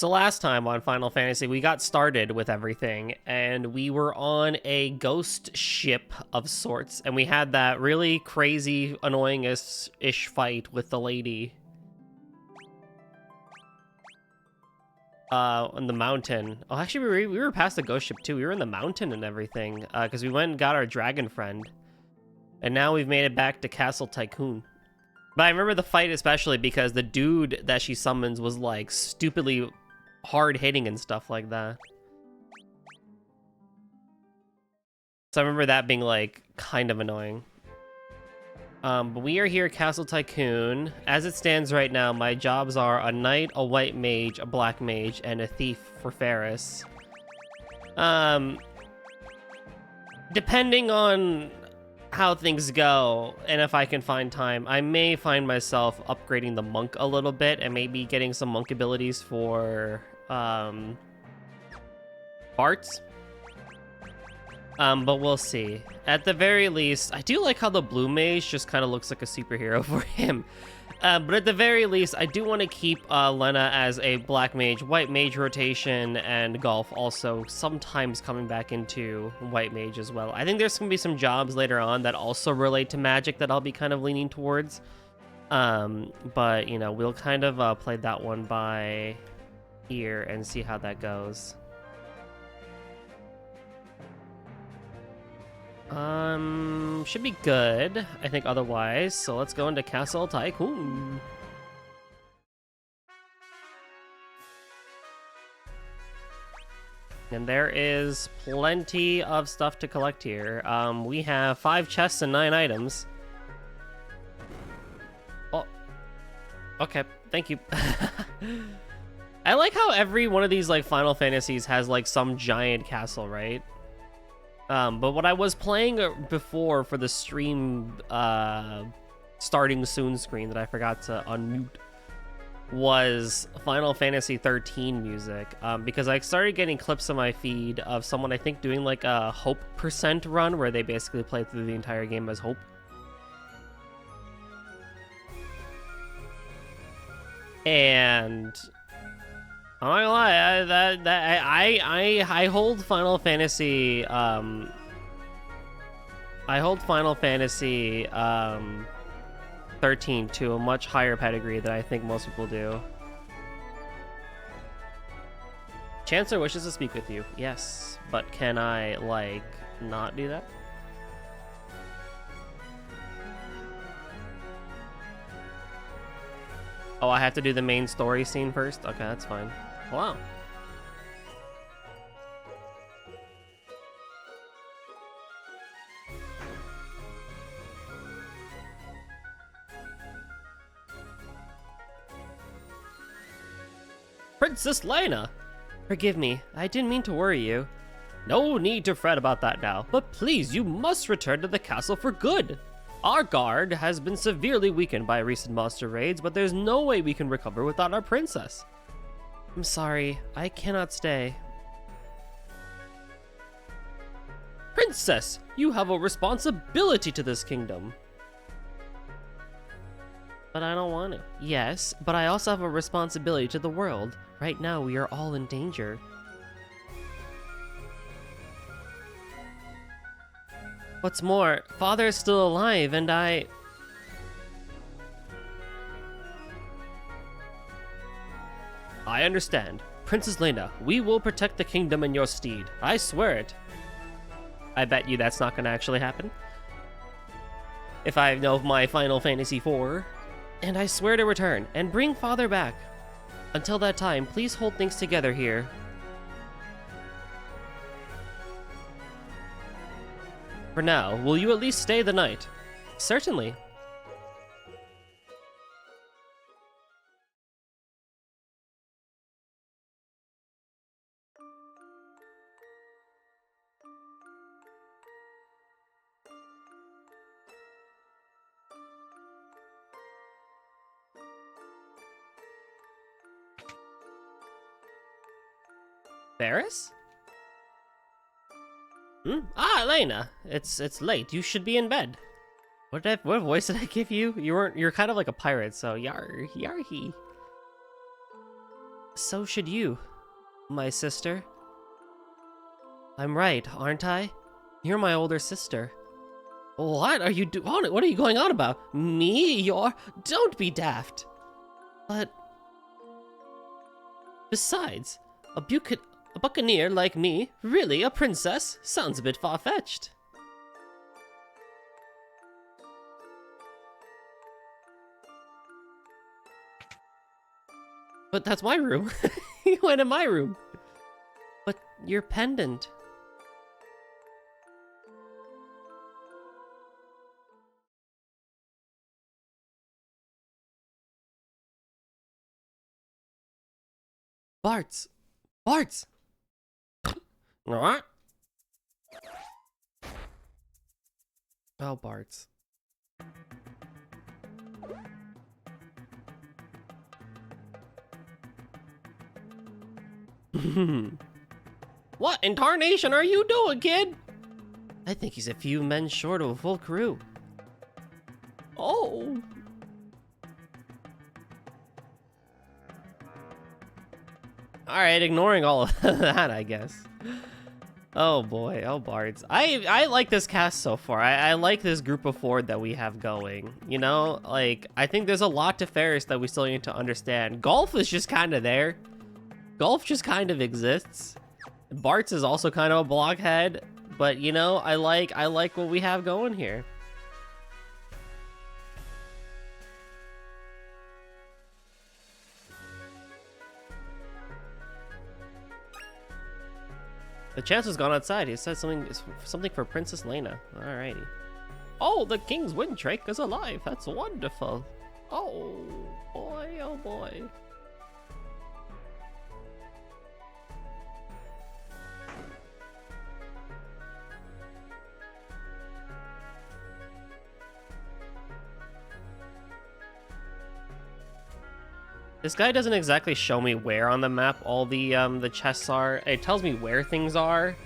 So last time on Final Fantasy, we got started with everything, and we were on a ghost ship of sorts, and we had that really crazy, annoying-ish fight with the lady. On the mountain. Oh, actually, we were past the ghost ship, too. We were in the mountain and everything, because we went and got our dragon friend. And now we've made it back to Castle Tycoon. But I remember the fight especially because the dude that she summons was, like, stupidly hard-hitting and stuff like that. So I remember that being, like, kind of annoying. But we are here at Castle Tycoon. As it stands right now, my jobs are a knight, a white mage, a black mage, and a thief for Faris. Depending on how things go, and if I can find time, I may find myself upgrading the monk a little bit, and maybe getting some monk abilities for, Bart's. But we'll see. At the very least, I do like how the blue mage just kind of looks like a superhero for him. But at the very least, I do want to keep Lena as a black mage, white mage rotation, and golf also sometimes coming back into white mage as well. I think there's going to be some jobs later on that also relate to magic that I'll be kind of leaning towards. But, you know, we'll kind of play that one by ear and see how that goes. Should be good, I think, otherwise. So let's go into Castle Tycoon. And there is plenty of stuff to collect here. We have 5 chests and 9 items. Oh, okay, thank you. I like how every one of these, like, Final Fantasies has, like, some giant castle, right? But what I was playing before for the stream starting soon screen that I forgot to unmute was Final Fantasy 13 music, because I started getting clips on my feed of someone, I think, doing like a Hope % run where they basically play through the entire game as Hope. And I'm not gonna lie, I hold Final Fantasy, I hold Final Fantasy 13 to a much higher pedigree than I think most people do. Chancellor wishes to speak with you. Yes, but can I, like, not do that? Oh, I have to do the main story scene first? Okay, that's fine. Wow. Princess Lena! Forgive me, I didn't mean to worry you. No need to fret about that now, but please, you must return to the castle for good. Our guard has been severely weakened by recent monster raids, but there's no way we can recover without our princess. I'm sorry, I cannot stay. Princess, you have a responsibility to this kingdom. But I don't want to. Yes, but I also have a responsibility to the world. Right now, we are all in danger. What's more, Father is still alive, and I understand. Princess Lena, we will protect the kingdom in your stead. I swear it. I bet you that's not going to actually happen. If I know my Final Fantasy IV. And I swear to return, and bring Father back. Until that time, please hold things together here. For now, will you at least stay the night? Certainly. Faris? Ah, Elena. It's late. You should be in bed. What voice did I give you? You're kind of like a pirate, so yar he. So should you, my sister. I'm right, aren't I? You're my older sister. What are you What are you going on about? Me? Don't be daft. But besides, a buccaneer like me, really a princess? Sounds a bit far-fetched. But that's my room. You went in my room. But your pendant. Bart's. Bart's. What? Oh, Bart's. What in tarnation are you doing, kid? I think he's a few men short of a full crew. Oh. Alright, ignoring all of that, I guess. Oh boy, oh Bards. I like this cast so far. I like this group of 4 that we have going. You know, like, I think there's a lot to Faris that we still need to understand. Golf is just kind of there. Golf just kind of exists. Bart's is also kind of a blockhead, but you know, I like what we have going here. The chance has gone outside. He said something for Princess Lena. Alrighty. Oh, the King's Windtrake is alive. That's wonderful. Oh boy, oh boy. This guy doesn't exactly show me where on the map all the chests are. It tells me where things are,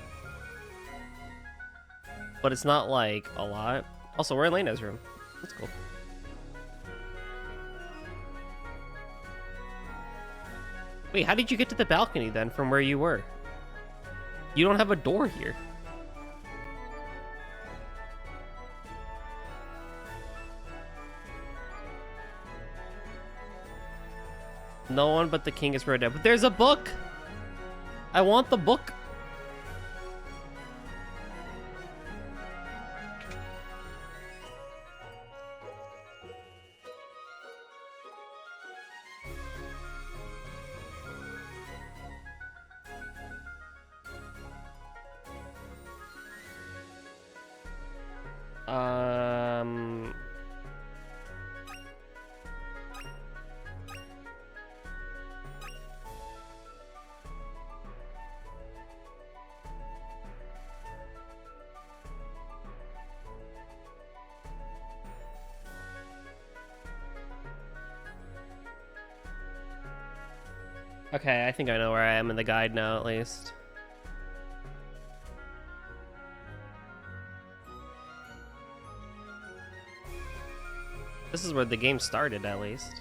but it's not like a lot. Also, we're in Lena's room. That's cool. Wait, how did you get to the balcony then from where you were? You don't have a door here. No one but the king is dead. But there's a book! I want the book! Okay, I think I know where I am in the guide now, at least. This is where the game started, at least.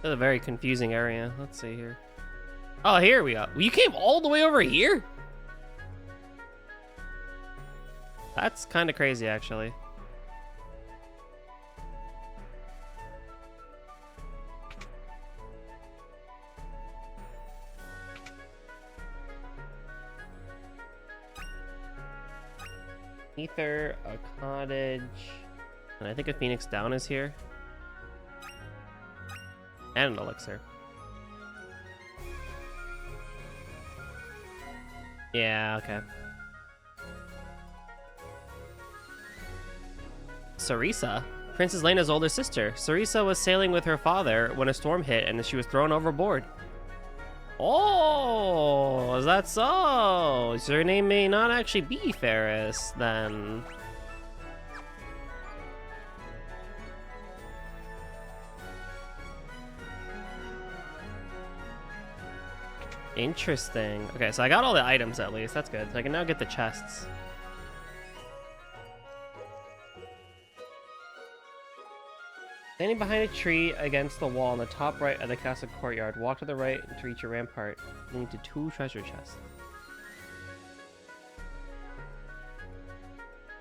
That's a very confusing area. Let's see here. Oh, here we go. You came all the way over here? That's kind of crazy, actually. Ether, a cottage, and I think a Phoenix Down is here. And an elixir. Yeah, okay. Sarisa? Princess Lena's older sister. Sarisa was sailing with her father when a storm hit and she was thrown overboard. Oh, is that so? So her name may not actually be Ferris, then. Interesting. Okay, so I got all the items at least. That's good. So I can now get the chests. Standing behind a tree against the wall on the top right of the castle courtyard. Walk to the right to reach a rampart. Leading to 2 treasure chests.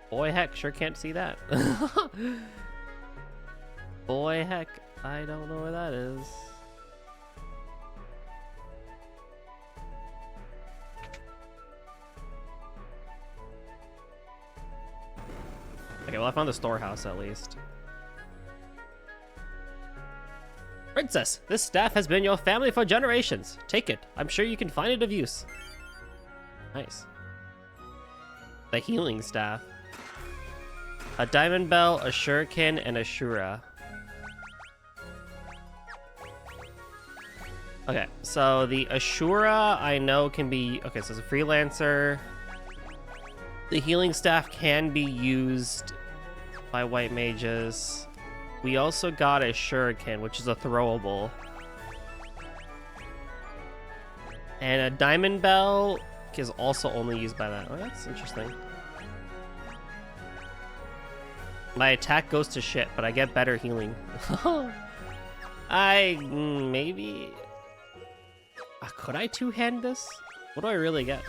Boy heck, sure can't see that. Boy heck, I don't know where that is. Okay, well I found the storehouse at least. Princess, this staff has been your family for generations. Take it. I'm sure you can find it of use. Nice. The healing staff. A diamond bell, a shuriken, and a shura. Okay, so the Ashura I know can be... Okay, so it's a freelancer. The healing staff can be used by white mages. We also got a shuriken, which is a throwable. And a diamond bell is also only used by that. Oh, that's interesting. My attack goes to shit, but I get better healing. Maybe... could I two-hand this? What do I really get?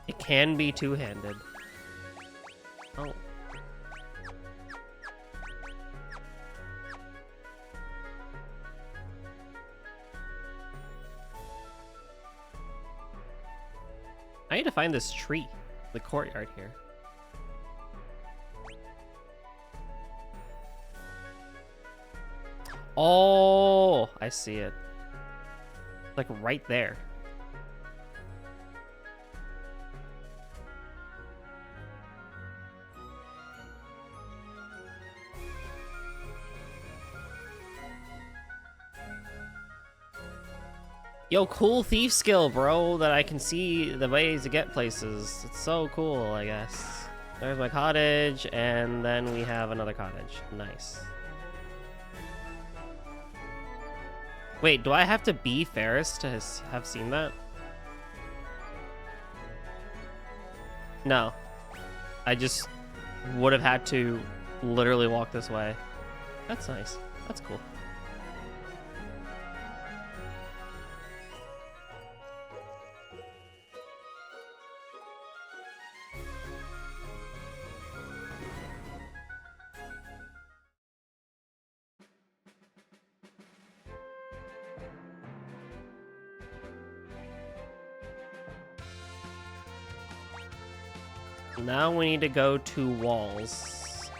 It can be two-handed. Oh. I need to find this tree, the courtyard here. Oh, I see it. Like right there. Yo, cool thief skill, bro, that I can see the ways to get places. It's so cool, I guess. There's my cottage, and then we have another cottage. Nice. Wait, do I have to be Ferris to have seen that? No. I just would have had to literally walk this way. That's nice. That's cool. Now we need to go to walls.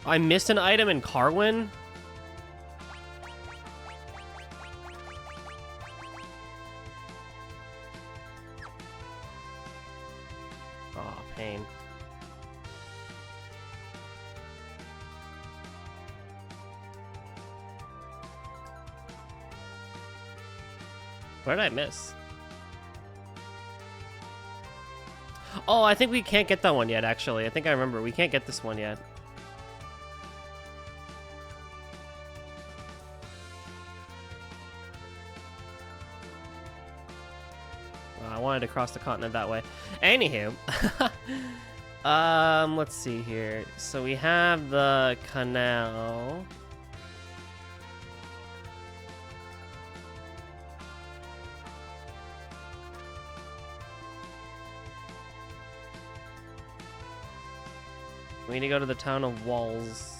I missed an item in Carwin? Oh, pain. Where did I miss? Oh, I think we can't get that one yet, actually. I think I remember. We can't get this one yet. I wanted to cross the continent that way. Anywho. Let's see here. So we have the canal. We need to go to the town of Walls.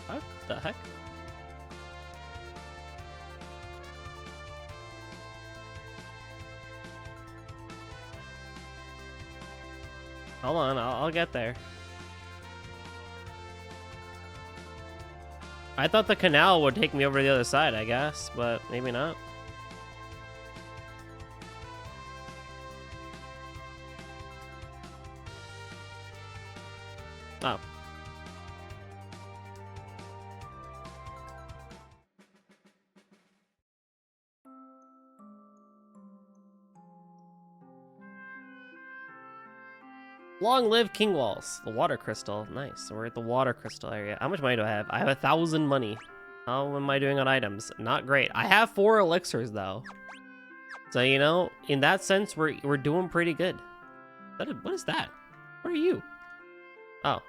What the heck? Hold on, I'll get there. I thought the canal would take me over to the other side, I guess, but maybe not. Oh. Long live King Walls. The water crystal. Nice. So we're at the water crystal area. How much money do I have? I have 1,000 money. How am I doing on items? Not great. I have 4 elixirs though. So, you know, in that sense, we're doing pretty good. What is that? What are you? Oh.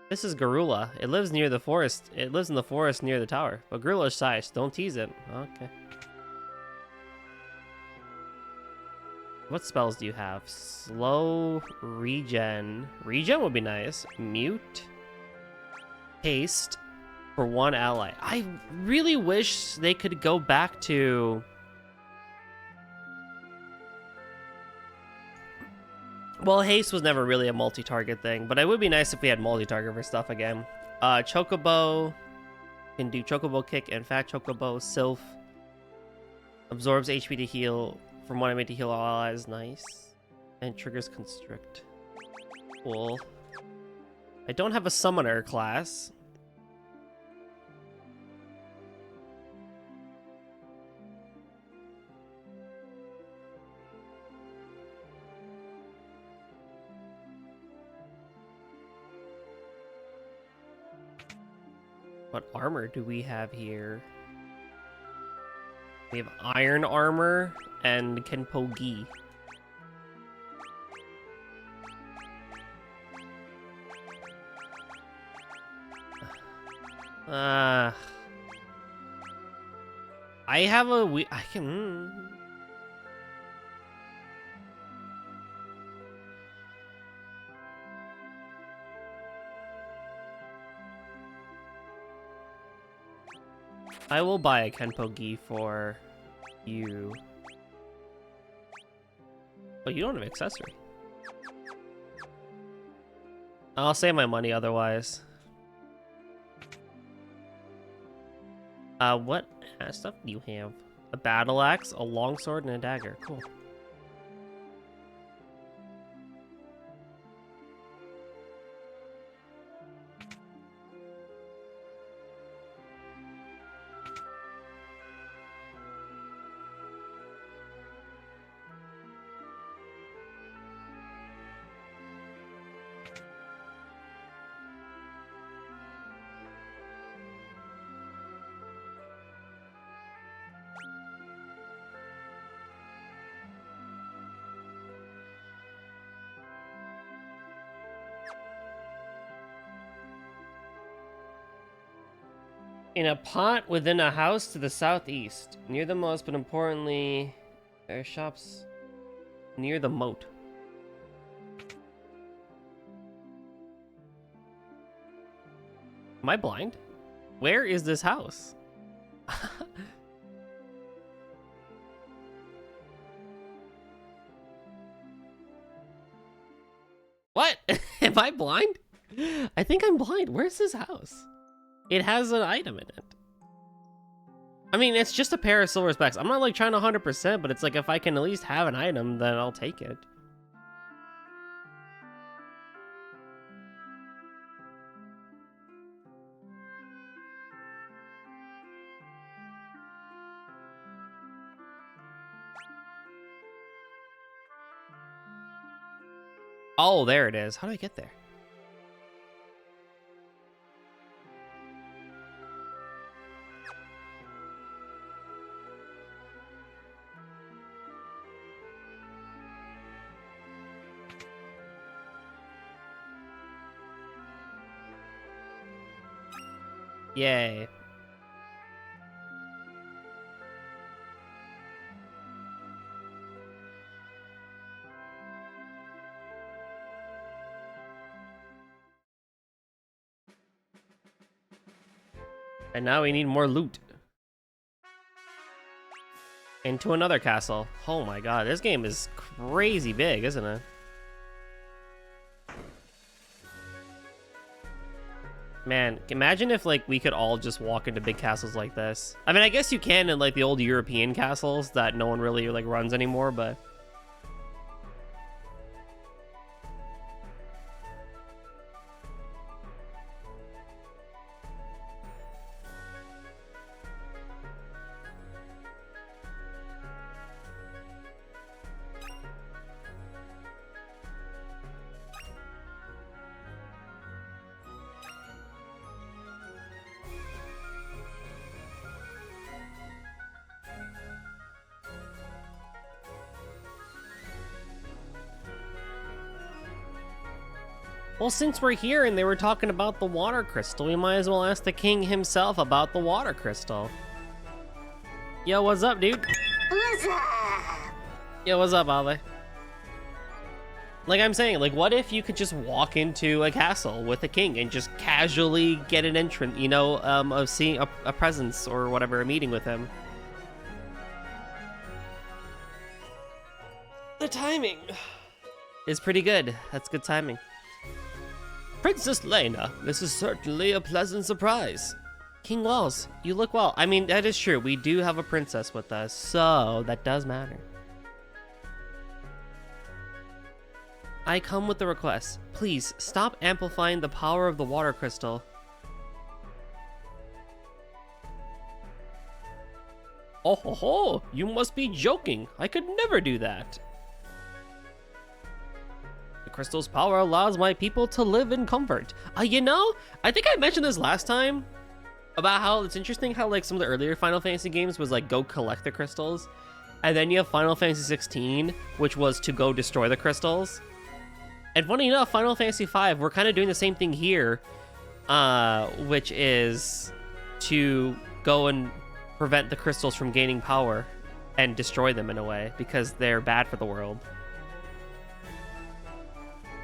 This is Garula. It lives near the forest. It lives in the forest near the tower. But Garula's shy. Don't tease it. Okay. What spells do you have? Slow, regen. Regen would be nice. Mute. Haste for 1 ally. I really wish they could go back to... Well, haste was never really a multi-target thing, but it would be nice if we had multi-target for stuff again. Chocobo. Can do Chocobo Kick and Fat Chocobo. Sylph. Absorbs HP to heal. From 1 enemy to heal all allies, nice. And triggers Constrict. Cool. I don't have a summoner class. What armor do we have here? We have iron armor and Kenpo Gi. I have a I can. I will buy a Kenpo Gi for you. Oh, you don't have accessory. I'll save my money otherwise. What stuff do you have? A battle axe, a longsword, and a dagger. Cool. In a pot within a house to the southeast, near the most, but importantly, there are shops near the moat. Am I blind? Where is this house? What? Am I blind? I think I'm blind. Where's this house? It has an item in it. I mean, it's just a pair of silver specs. I'm not like trying to 100%, but it's like if I can at least have an item, then I'll take it. Oh, there it is. How do I get there? Yay. And now we need more loot. Into another castle. Oh my god, this game is crazy big, isn't it? Man, imagine if like we could all just walk into big castles like this. I mean, I guess you can in like the old European castles that no one really like runs anymore, but well, since we're here and they were talking about the water crystal, we might as well ask the king himself about the water crystal. Yo, what's up, dude? What's up? Yo, what's up, Ale? Like I'm saying, like what if you could just walk into a castle with a king and just casually get an entrance, you know, of seeing a presence or whatever, a meeting with him. The timing is pretty good. That's good timing. Princess Lena, this is certainly a pleasant surprise. King Walls, you look well. I mean, that is true. We do have a princess with us, so that does matter. I come with a request. Please, stop amplifying the power of the water crystal. Oh ho ho! You must be joking. I could never do that. The crystal's power allows my people to live in comfort. You know, I think I mentioned this last time about how it's interesting how like some of the earlier Final Fantasy games was like go collect the crystals, and then you have Final Fantasy 16, which was to go destroy the crystals. And funny enough, Final Fantasy V, we're kind of doing the same thing here, which is to go and prevent the crystals from gaining power and destroy them in a way because they're bad for the world.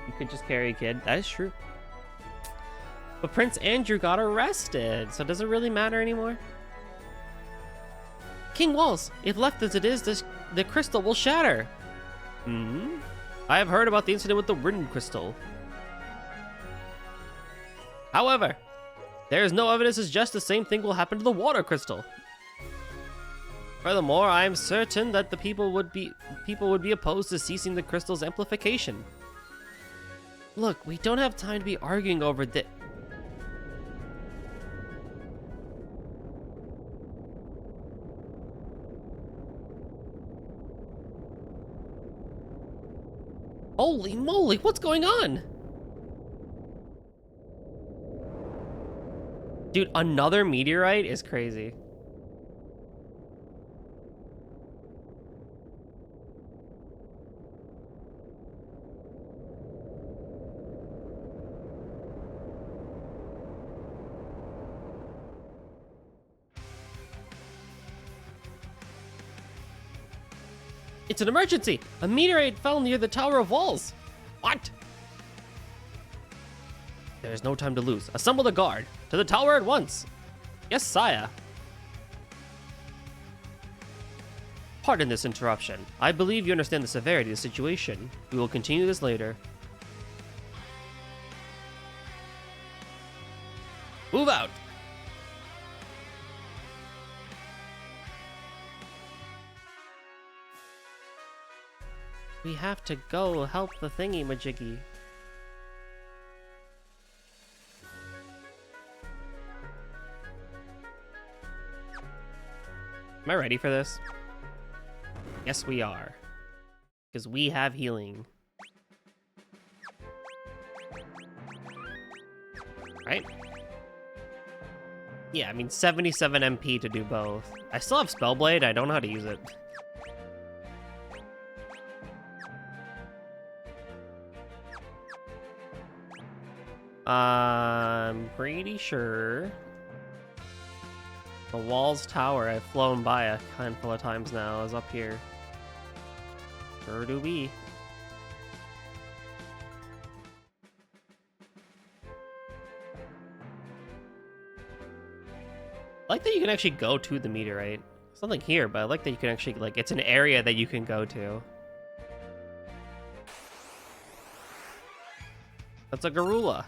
You could just carry a kid. That is true. But Prince Andrew got arrested, so does it really matter anymore? King Walls, if left as it is, the crystal will shatter. Hmm? I have heard about the incident with the Ridden Crystal. However, there is no evidence to suggest the same thing will happen to the Water Crystal. Furthermore, I am certain that the people would be opposed to ceasing the crystal's amplification. Look, we don't have time to be arguing over this. Holy moly, what's going on? Dude, another meteorite is crazy. It's an emergency! A meteorite fell near the Tower of Walls! What? There is no time to lose. Assemble the guard! To the tower at once! Yes, sire. Pardon this interruption. I believe you understand the severity of the situation. We will continue this later. Move out! We have to go help the thingy-majiggy. Am I ready for this? Yes, we are. Because we have healing. Right? Yeah, I mean 77 MP to do both. I still have Spellblade, I don't know how to use it. I'm pretty sure the Walls Tower I've flown by a handful of times now is up here. Sure do be. I like that you can actually go to the meteorite. There's nothing here, but I like that you can actually, like, it's an area that you can go to. That's a Garula.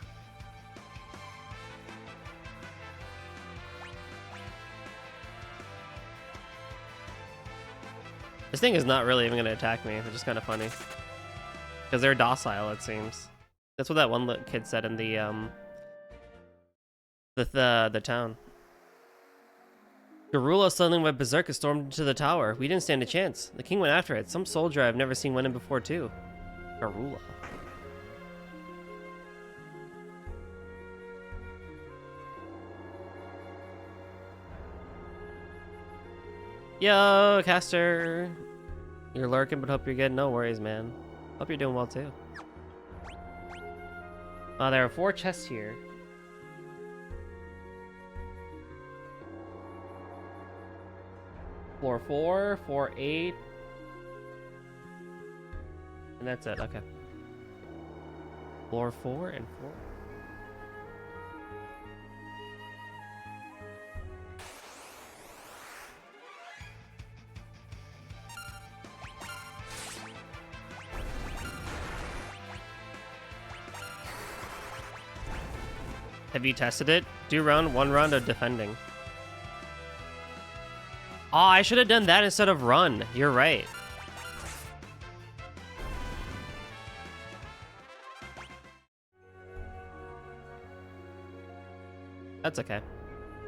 This thing is not really even gonna attack me, which is kind of funny. Because they're docile, it seems. That's what that one kid said in the town. Garula suddenly went berserk and stormed into the tower. We didn't stand a chance. The king went after it. Some soldier I've never seen went in before too. Garula. Yo, Caster. You're lurking, but hope you're good. No worries, man. Hope you're doing well too. There are 4 chests here. Floor 4, floor 8. And that's it, okay. Floor 4 and 4. Have you tested it? Do one round of defending. Oh, I should have done that instead of run. You're right. That's okay.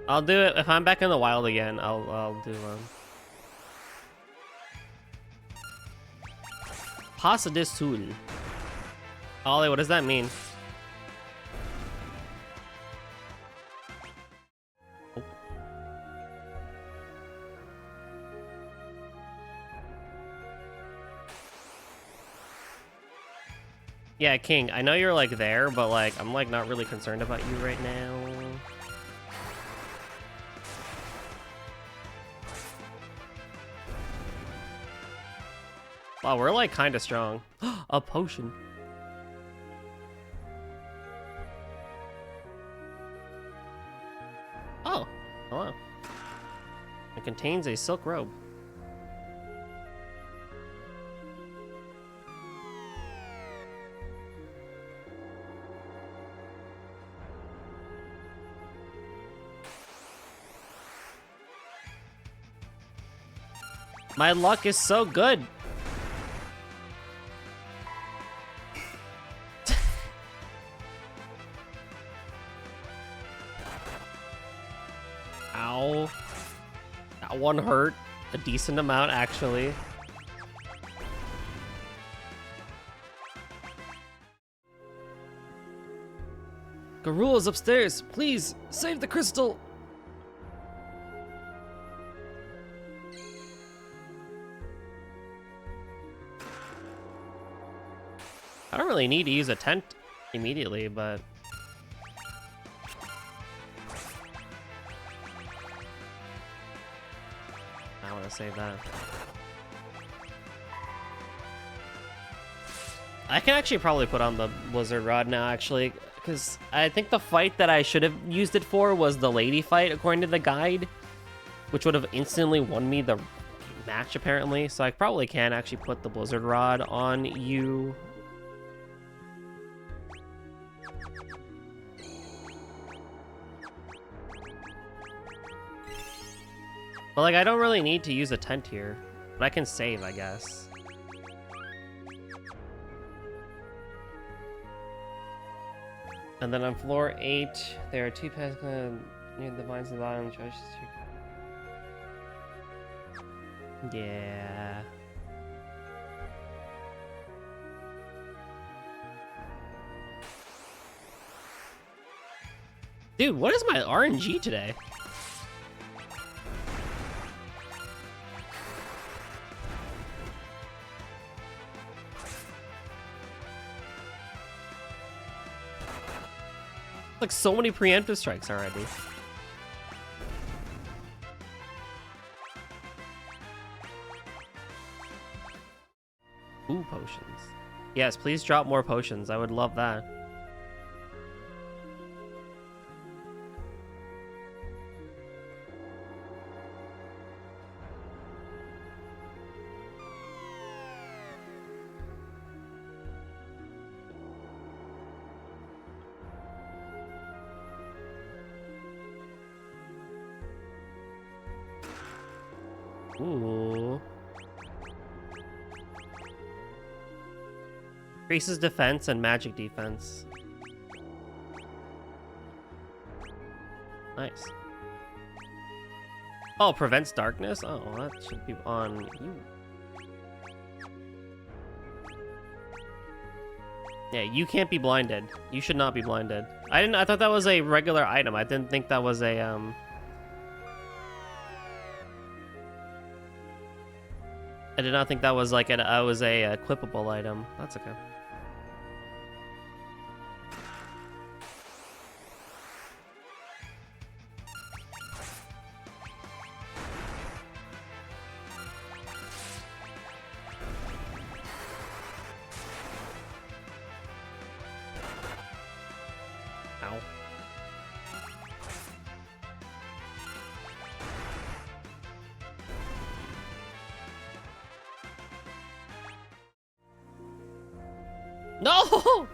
I'll do it if I'm back in the wild again. I'll do Passa de Sul. Ollie, what does that mean? Yeah, King, I know you're, like, there, but, like, I'm, like, not really concerned about you right now. Wow, we're, like, kind of strong. A potion. Oh, hello. It contains a silk robe. My luck is so good. Ow. That one hurt a decent amount, actually. Garula's upstairs. Please, save the crystal. I don't really need to use a tent immediately, but... I want to save that. I can actually probably put on the Blizzard Rod now, actually, because I think the fight that I should have used it for was the lady fight, according to the guide, which would have instantly won me the match, apparently. So I probably can actually put the Blizzard Rod on you. But, like, I don't really need to use a tent here. But I can save, I guess. And then on floor 8, there are 2 paths near the vines at the bottom. Yeah. Dude, what is my RNG today? Like, so many preemptive strikes already. Ooh, potions. Yes, please drop more potions. I would love that. Ooh. Increases defense and magic defense. Nice. Oh, prevents darkness? Oh, that should be on you. Yeah, you can't be blinded. You should not be blinded. I thought that was a regular item. I didn't think that was a I did not think that was like was a equipable item. That's okay. Ow. No!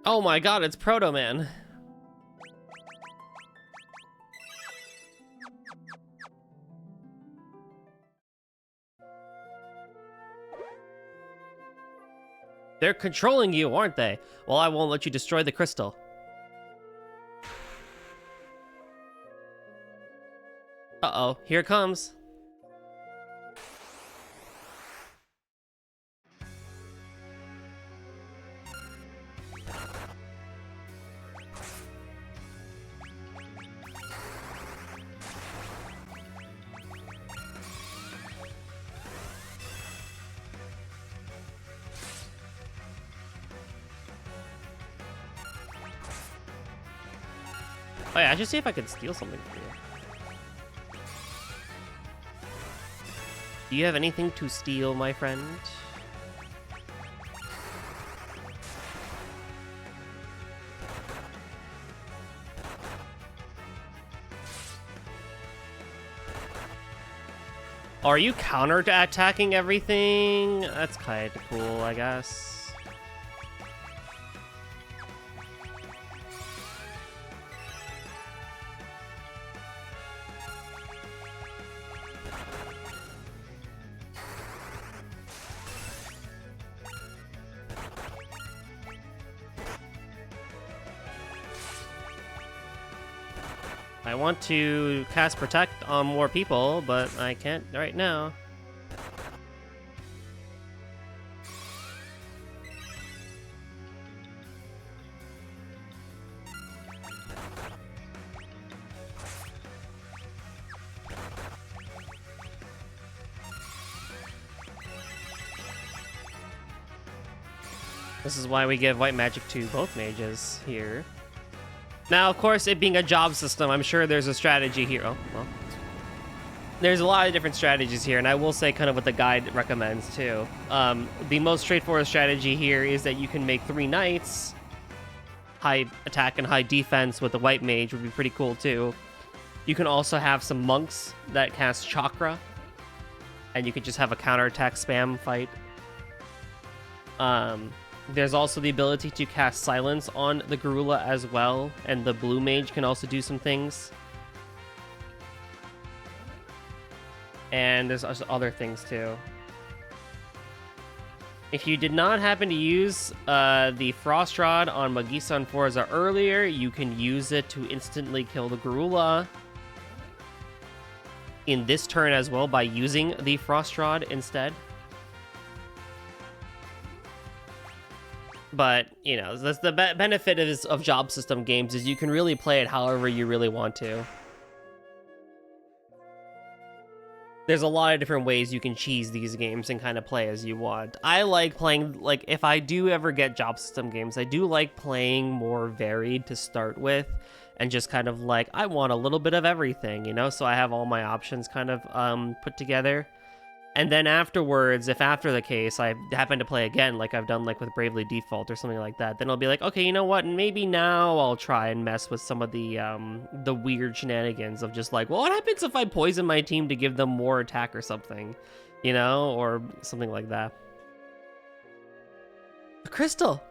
Oh my god, it's Proto Man. They're controlling you, aren't they? Well, I won't let you destroy the crystal. Uh-oh, here it comes. Oh yeah, I should see if I can steal something from you. Do you have anything to steal, my friend? Are you counter-attacking everything? That's kind of cool, I guess. I want to cast Protect on more people, but I can't right now. This is why we give white magic to both mages here. Now, of course, it being a job system, I'm sure there's a strategy here. Oh, well. There's a lot of different strategies here, and I will say kind of what the guide recommends, too. The most straightforward strategy here is that you can make 3 knights. High attack and high defense with the white mage would be pretty cool, too. You can also have some monks that cast chakra, and you could just have a counterattack spam fight. There's also the ability to cast Silence on the Garula as well, and the blue mage can also do some things. And there's also other things too. If you did not happen to use the Frost Rod on Magisa and Forza earlier, you can use it to instantly kill the Garula in this turn as well by using the Frost Rod instead. But, you know, that's the benefit of job system games is you can really play it however you really want to. There's a lot of different ways you can cheese these games and kind of play as you want. I like playing, like, if I do ever get job system games, I do like playing more varied to start with. and just kind of like, I want a little bit of everything, you know? So I have all my options kind of put together. And then afterwards, if after the case I happen to play again, like I've done like with Bravely Default or something like that, then I'll be like, okay, you know what? Maybe now I'll try and mess with some of the weird shenanigans of just like, well, what happens if I poison my team to give them more attack or something, you know, or something like that. A crystal.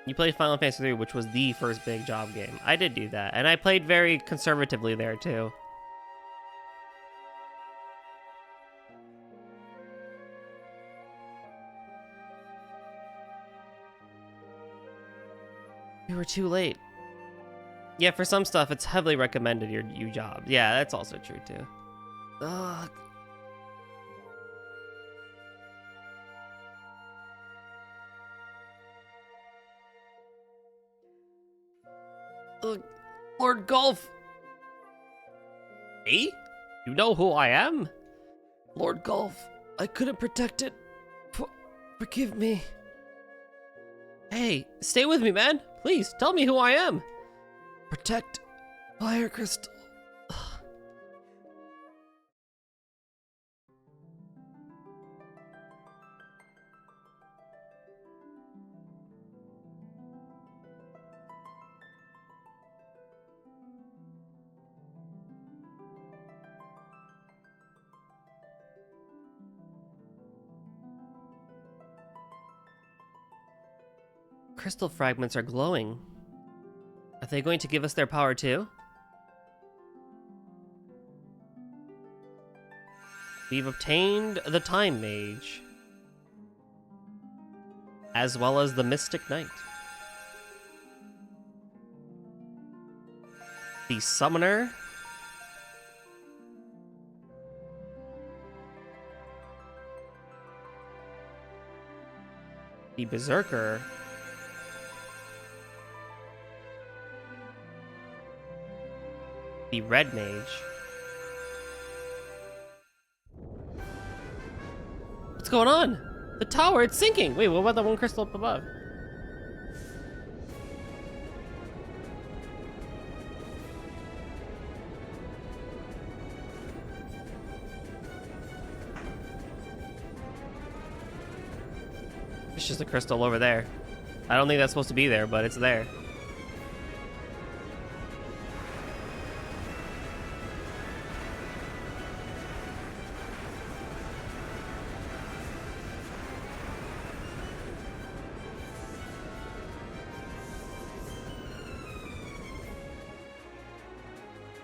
You played Final Fantasy III, which was the first big job game. I did do that, and I played very conservatively there, too. You were too late. Yeah, for some stuff, it's heavily recommended you job. Yeah, that's also true, too. Ugh. Lord Golf! Me? You know who I am? Lord Golf, I couldn't protect it. Forgive me. Hey, stay with me, man. Please, tell me who I am. Protect Fire Crystal. Crystal fragments are glowing. Are they going to give us their power too? We've obtained the Time Mage, as well as the Mystic Knight. The Summoner. The Berserker. The Red Mage. What's going on? The tower, it's sinking! Wait, what about the one crystal up above? It's just a crystal over there. I don't think that's supposed to be there, but it's there.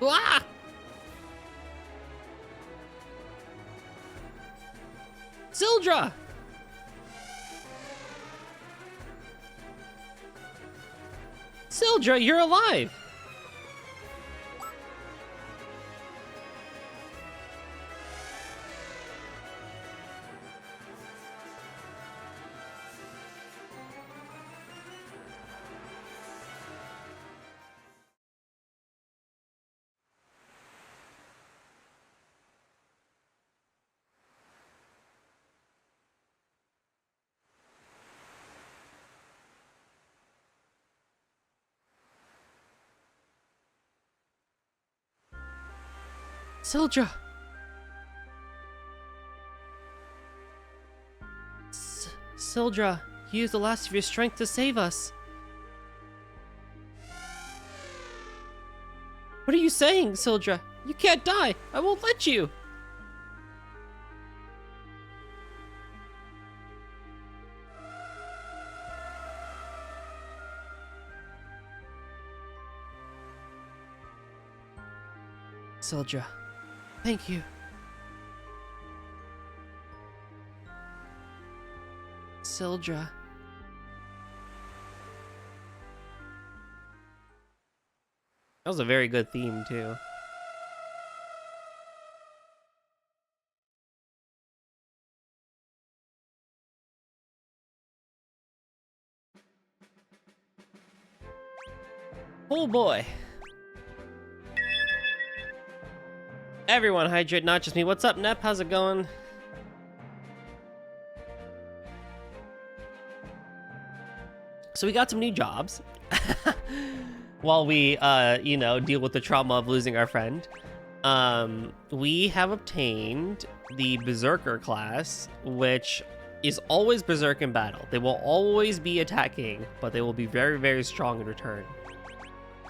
Ah! Sildra! Sildra, you're alive! Sildra! Sildra, use the last of your strength to save us. What are you saying, Sildra? You can't die! I won't let you! Sildra, thank you. Sildra. That was a very good theme, too. Oh boy. Everyone hydrate, not just me. What's up, Nep? How's it going? So we got some new jobs while we, you know, deal with the trauma of losing our friend. We have obtained the Berserker class, which is always Berserk in battle. They will always be attacking, but they will be very, very strong in return.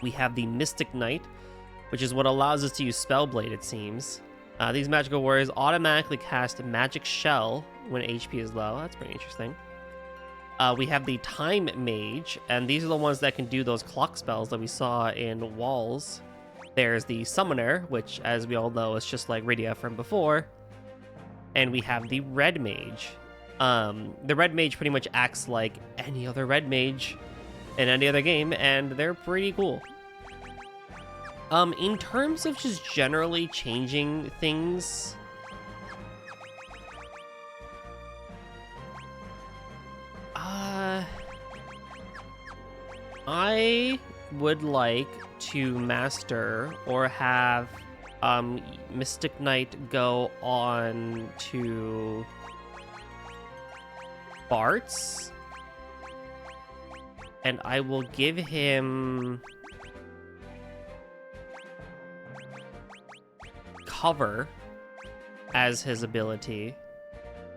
We have the Mystic Knight, which is what allows us to use Spellblade, it seems. These magical warriors automatically cast Magic Shell when HP is low. That's pretty interesting. We have the Time Mage, and these are the ones that can do those clock spells that we saw in Walls. There's the Summoner, which, as we all know, is just like Rydia from before. And we have the Red Mage. The Red Mage pretty much acts like any other Red Mage in any other game, and they're pretty cool. In terms of just generally changing things, I would like to master or have Mystic Knight go on to Bart's, and I will give him Cover as his ability,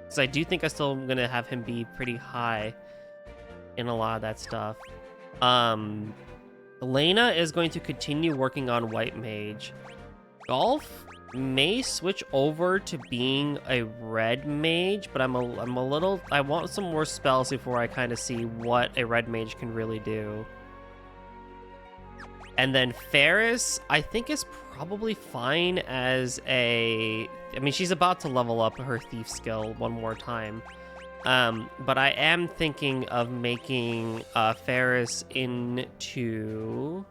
because I do think I still am gonna have him be pretty high in a lot of that stuff. Elena is going to continue working on White Mage. Golf may switch over to being a Red Mage, but I'm a little, I want some more spells before I kind of see what a Red Mage can really do. And then Ferris, I think, is probably fine as a... I mean, she's about to level up her thief skill one more time. But I am thinking of making Ferris into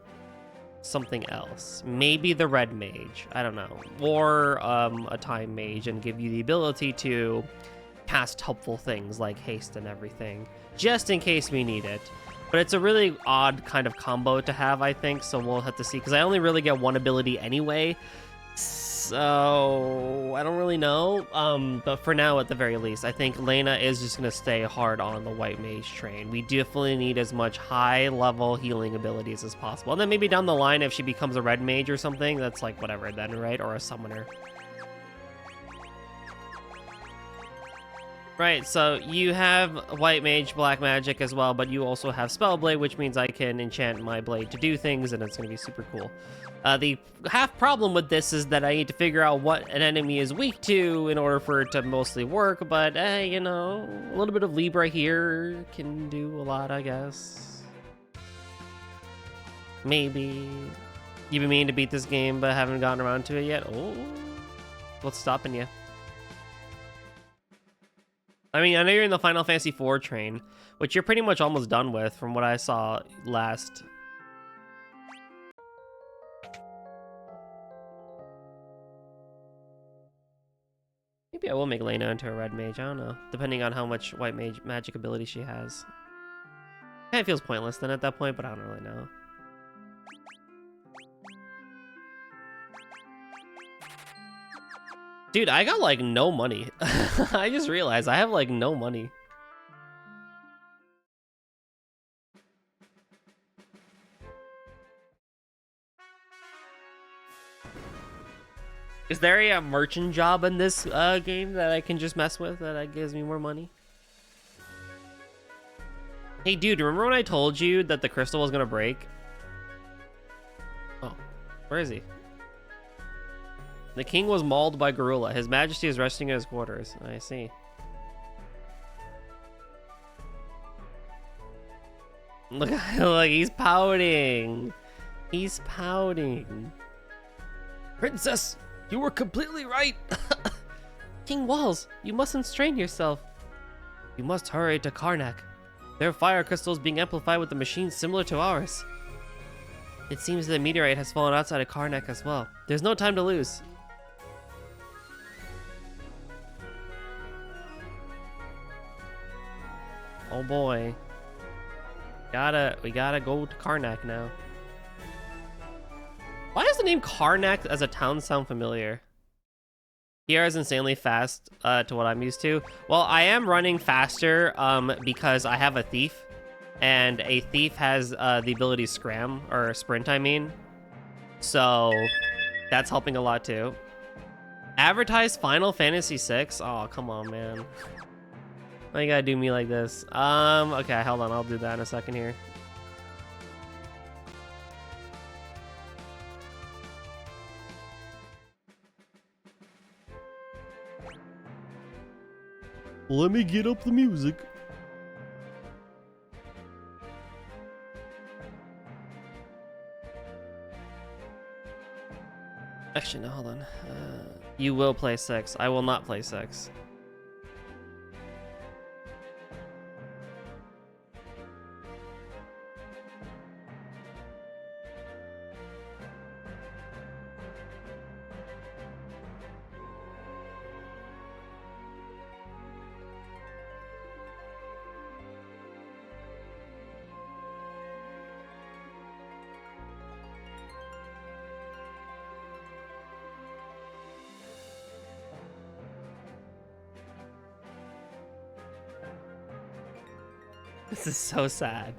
something else. Maybe the Red Mage, I don't know. Or a Time Mage, and give you the ability to cast helpful things like haste and everything, just in case we need it. But it's a really odd kind of combo to have, I think, so we'll have to see, because I only really get one ability anyway, so I don't really know. But for now, at the very least, I think Lena is just going to stay hard on the White Mage train. We definitely need as much high-level healing abilities as possible. And then maybe down the line, if she becomes a Red Mage or something, that's like whatever then, right? Or a Summoner. Right, so you have White Mage, Black Magic as well, but you also have Spellblade, which means I can enchant my blade to do things, and it's going to be super cool. The half problem with this is that I need to figure out what an enemy is weak to in order for it to mostly work, but, you know, a little bit of Libra here can do a lot, I guess. Maybe. You've been meaning to beat this game, but haven't gotten around to it yet? Oh, what's stopping you? I mean, I know you're in the Final Fantasy IV train, which you're pretty much almost done with from what I saw last. Maybe I will make Lena into a Red Mage, I don't know. Depending on how much White Mage magic ability she has. Kind of feels pointless then at that point, but I don't really know. Dude, I got like no money. I just realized I have like no money. Is there a merchant job in this game that I can just mess with that gives me more money? Hey dude, remember when I told you that the crystal was gonna break? Oh, where is he? The king was mauled by Gorilla. His Majesty is resting in his quarters. I see. Look, look, he's pouting. He's pouting. Princess, you were completely right. King Walls, you mustn't strain yourself. You must hurry to Karnak. Their fire crystals being amplified with a machine similar to ours. It seems the meteorite has fallen outside of Karnak as well. There's no time to lose. Oh boy. We gotta go to Karnak now. Why does the name Karnak as a town sound familiar? PR is insanely fast to what I'm used to. Well, I am running faster because I have a thief. and a thief has the ability scram, or sprint, I mean. So that's helping a lot too. Advertise Final Fantasy VI? Oh, come on, man. Why you gotta do me like this? Okay, hold on, I'll do that in a second here. Let me get up the music. Actually, no, hold on. You will play 6. I will not play 6. This is so sad.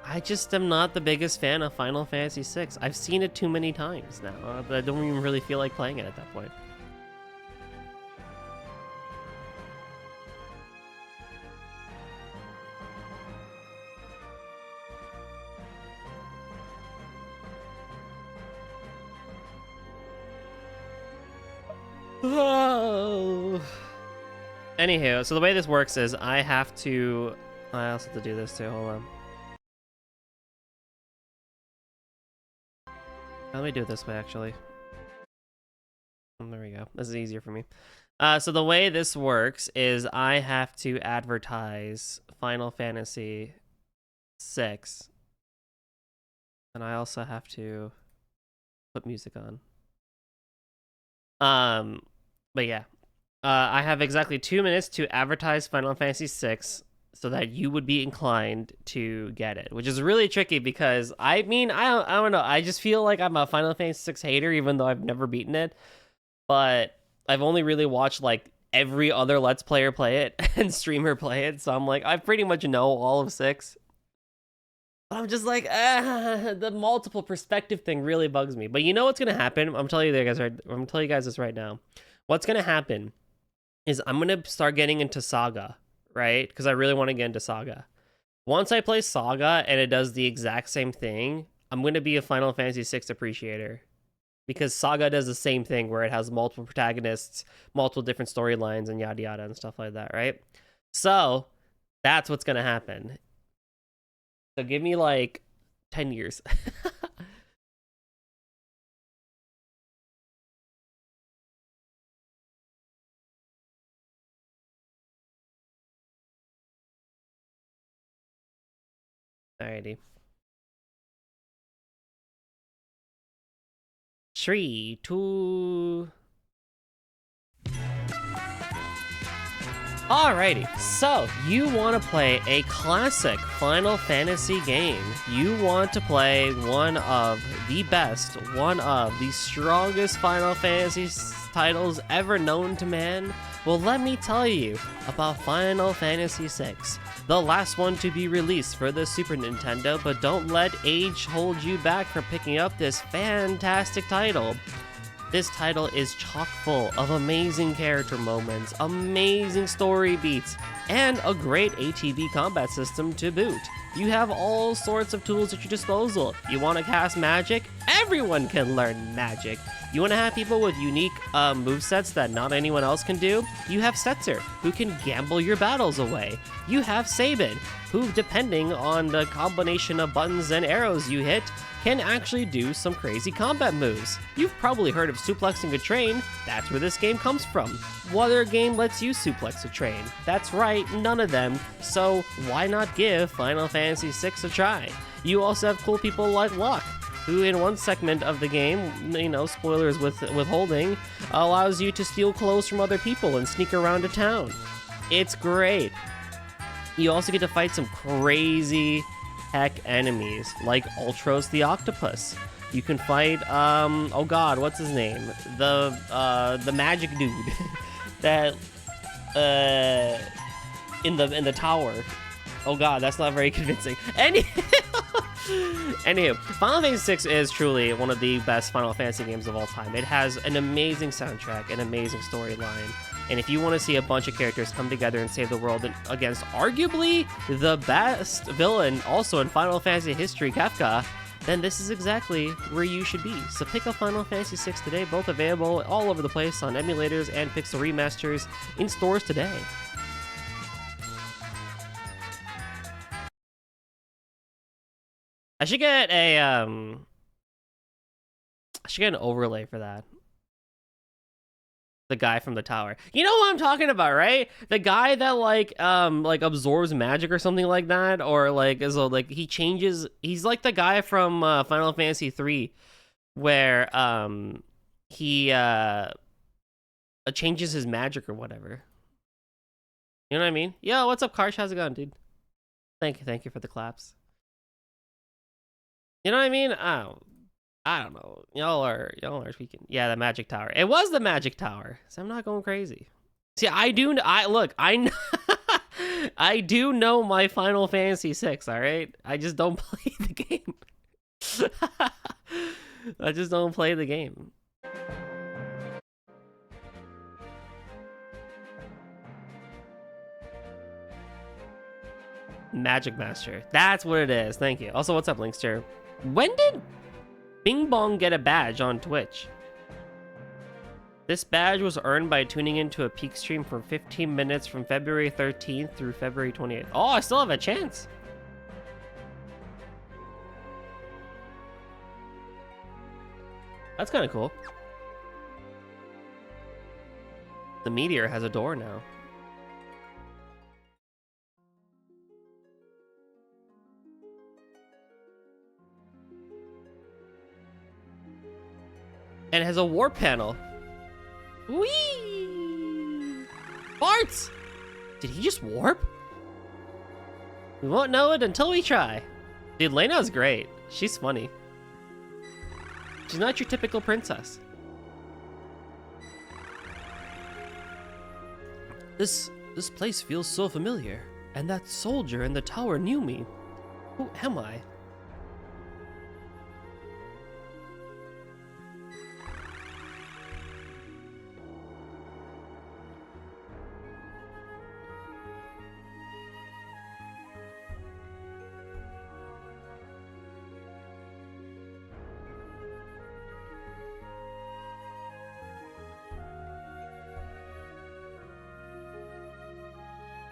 I just am not the biggest fan of Final Fantasy VI. I've seen it too many times now, but I don't even really feel like playing it at that point. Oh. Anywho, so the way this works is I have to... I also have to do this too, hold on. Let me do it this way, actually. There we go. This is easier for me. So the way this works is I have to advertise Final Fantasy VI. And I also have to put music on. But yeah. I have exactly 2 minutes to advertise Final Fantasy VI so that you would be inclined to get it, which is really tricky because I mean, I don't know. I just feel like I'm a Final Fantasy VI hater, even though I've never beaten it. But I've only really watched like every other Let's Player play it and streamer play it. So I'm like, I pretty much know all of 6. But I'm just like, the multiple perspective thing really bugs me. But you know what's going to happen? I'm telling you guys this right now. What's going to happen is I'm going to start getting into Saga, right? Because I really want to get into Saga. Once I play Saga and it does the exact same thing, I'm going to be a Final Fantasy VI appreciator. Because Saga does the same thing where it has multiple protagonists, multiple different storylines, and yada yada and stuff like that, right? So that's what's going to happen. So give me like 10 years. Alrighty. 3, 2... Alrighty, so you want to play a classic Final Fantasy game. You want to play one of the best, one of the strongest Final Fantasy titles ever known to man? Well, let me tell you about Final Fantasy VI, the last one to be released for the Super Nintendo, but don't let age hold you back from picking up this fantastic title. This title is chock full of amazing character moments, amazing story beats, and a great ATB combat system to boot. You have all sorts of tools at your disposal. You want to cast magic? Everyone can learn magic. You want to have people with unique movesets that not anyone else can do? You have Setzer, who can gamble your battles away. You have Sabin, who, depending on the combination of buttons and arrows you hit, can actually do some crazy combat moves. You've probably heard of suplexing a train. That's where this game comes from. What other game lets you suplex a train? That's right, none of them. So why not give Final Fantasy VI a try? You also have cool people like Locke, who in one segment of the game, you know, spoilers withholding, allows you to steal clothes from other people and sneak around a town. It's great. You also get to fight some crazy heck enemies, like Ultros the Octopus. You can fight, oh god, what's his name? The magic dude that, in the tower. Oh god, that's not very convincing. Anywho, Final Fantasy VI is truly one of the best Final Fantasy games of all time. It has an amazing soundtrack, an amazing storyline, and if you want to see a bunch of characters come together and save the world against arguably the best villain also in Final Fantasy history, Kefka, then this is exactly where you should be. So pick up Final Fantasy VI today, both available all over the place on emulators and Pixel Remasters in stores today. I should get an overlay for that. The guy from the tower. You know what I'm talking about, right? The guy that like absorbs magic or something like that, or like is like he changes. He's like the guy from Final Fantasy 3, where he changes his magic or whatever. You know what I mean? Yo, what's up, Karsh? How's it going, dude? Thank you for the claps. You know what I mean? I don't know. Y'all are speaking. Yeah, the Magic Tower. It was the Magic Tower. So I'm not going crazy. See, I do know my Final Fantasy 6, all right? I just don't play the game. I just don't play the game. Magic Master. That's what it is. Thank you. Also, what's up, Linkster? When did Bing Bong get a badge on Twitch? This badge was earned by tuning into a peak stream for 15 minutes from February 13th through February 28th. Oh, I still have a chance. That's kind of cool. The meteor has a door now. And it has a warp panel. Whee! Farts! Did he just warp? We won't know it until we try. Dude, Lena's great. She's funny. She's not your typical princess. This place feels so familiar. And that soldier in the tower knew me. Who am I?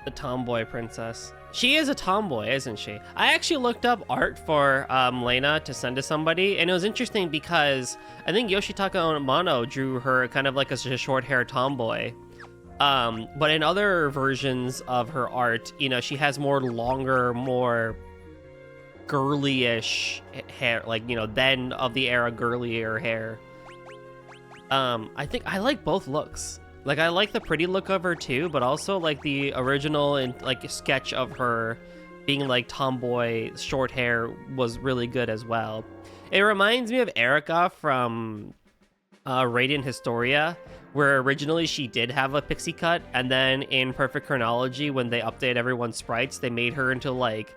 The tomboy princess. She is a tomboy, isn't she? I actually looked up art for Lena to send to somebody, and it was interesting because I think Yoshitaka Amano drew her kind of like a short-haired tomboy. But in other versions of her art, you know, she has more longer, more girly-ish hair, like, you know, then of the era girlier hair. I think I like both looks. Like, I like the pretty look of her too, but also like the original and like sketch of her being like tomboy short hair was really good as well. It reminds me of Erica from Radiant Historia, where originally she did have a pixie cut, and then in Perfect Chronology, when they updated everyone's sprites, they made her into like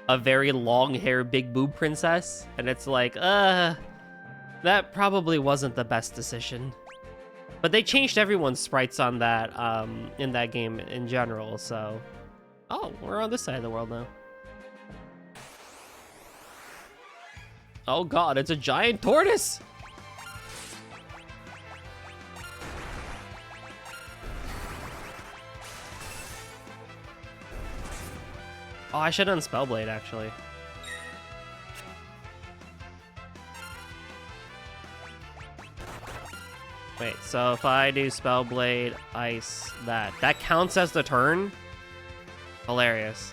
a very long hair, big boob princess, and it's like, that probably wasn't the best decision. But they changed everyone's sprites on that, in that game in general, so... Oh, we're on this side of the world now. Oh god, it's a giant tortoise! Oh, I should have done Spellblade, actually. Wait, so if I do Spellblade, Ice, that counts as the turn? Hilarious.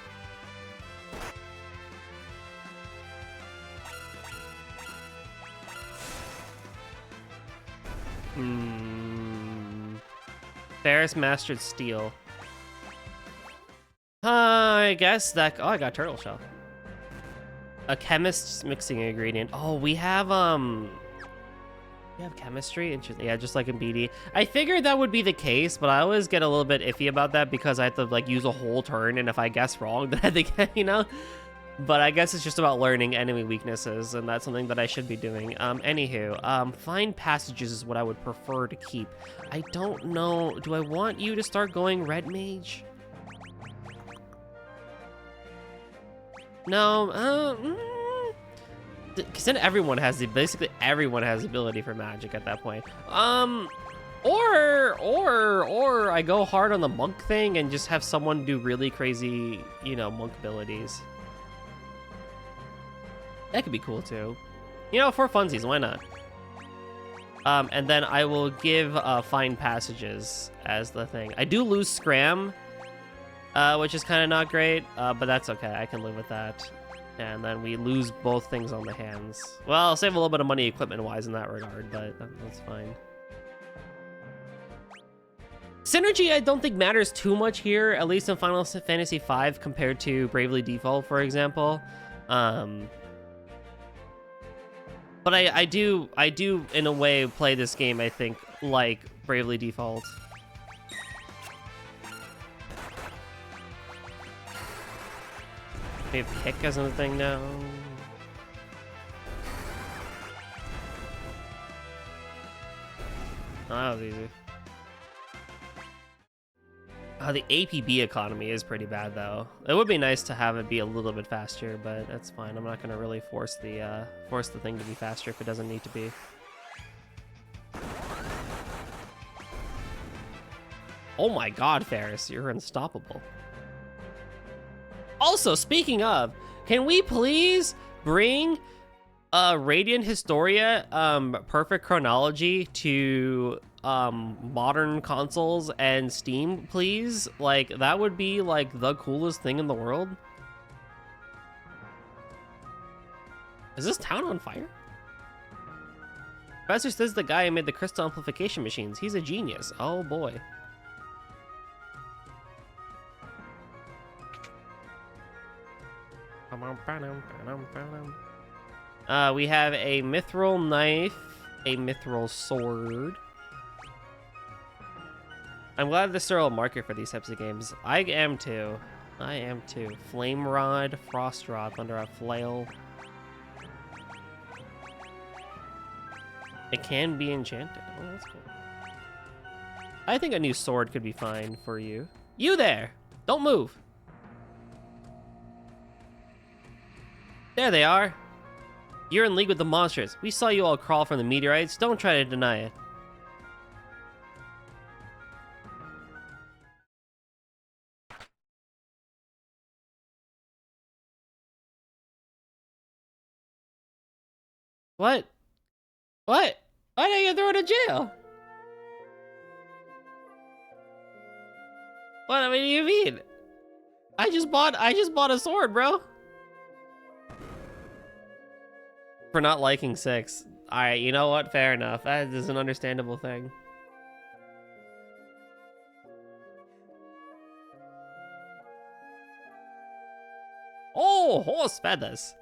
Ferris Mastered Steel. I guess that... Oh, I got Turtle Shell. A chemist's mixing ingredient. Oh, we have, You have chemistry? Interesting. Yeah, just like in BD. I figured that would be the case, but I always get a little bit iffy about that because I have to like use a whole turn, and if I guess wrong, then I think, you know? But I guess it's just about learning enemy weaknesses, and that's something that I should be doing. Anywho, find passages is what I would prefer to keep. I don't know. Do I want you to start going red mage? No, because then everyone has basically everyone has the ability for magic at that point. Or I go hard on the monk thing and just have someone do really crazy, you know, monk abilities. That could be cool too. You know, for funsies, why not? And then I will give find passages as the thing. I do lose Scram, which is kind of not great, but that's okay. I can live with that. And then we lose both things on the hands. Well, I'll save a little bit of money equipment-wise in that regard, but that's fine. Synergy, I don't think matters too much here, at least in Final Fantasy V compared to Bravely Default, for example. But I do, in a way, play this game, I think, like Bravely Default. We have kick as a thing now. Oh, that was easy. The APB economy is pretty bad, though. It would be nice to have it be a little bit faster, but that's fine. I'm not gonna really force the thing to be faster if it doesn't need to be. Oh my God, Ferris, you're unstoppable. Also, speaking of, can we please bring Radiant Historia Perfect Chronology to modern consoles and Steam, please? Like, that would be like the coolest thing in the world. Is this town on fire? Professor says the guy who made the crystal amplification machines. He's a genius. Oh boy. We have a mithril knife, a mithril sword. I'm glad there's still a market for these types of games. I am too. I am too. Flame rod, frost rod, thunder rod, flail. It can be enchanted. Oh, that's cool. I think a new sword could be fine for you. You there! Don't move! There they are! You're in league with the monsters. We saw you all crawl from the meteorites. Don't try to deny it. What? What? Why did you throw it in jail? What do you mean? I just bought a sword, bro. For not liking 6. Alright, you know what? Fair enough. That is an understandable thing. Oh, horse feathers.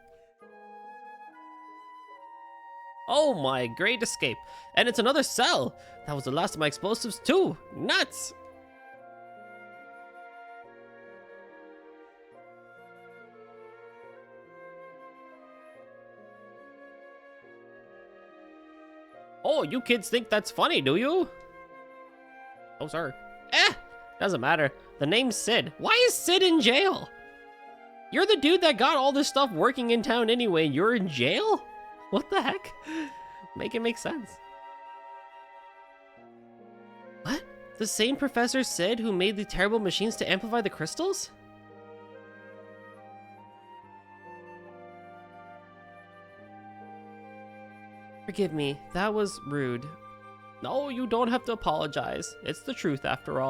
Oh my, great escape. And it's another cell. That was the last of my explosives too. Nuts. Oh, you kids think that's funny, do you? Oh, sir. Doesn't matter. The name's Sid. Why is Sid in jail? You're the dude that got all this stuff working in town anyway. You're in jail? What the heck? Make it make sense. What? The same Professor Sid who made the terrible machines to amplify the crystals? Forgive me, that was rude. No, you don't have to apologize. It's the truth after all.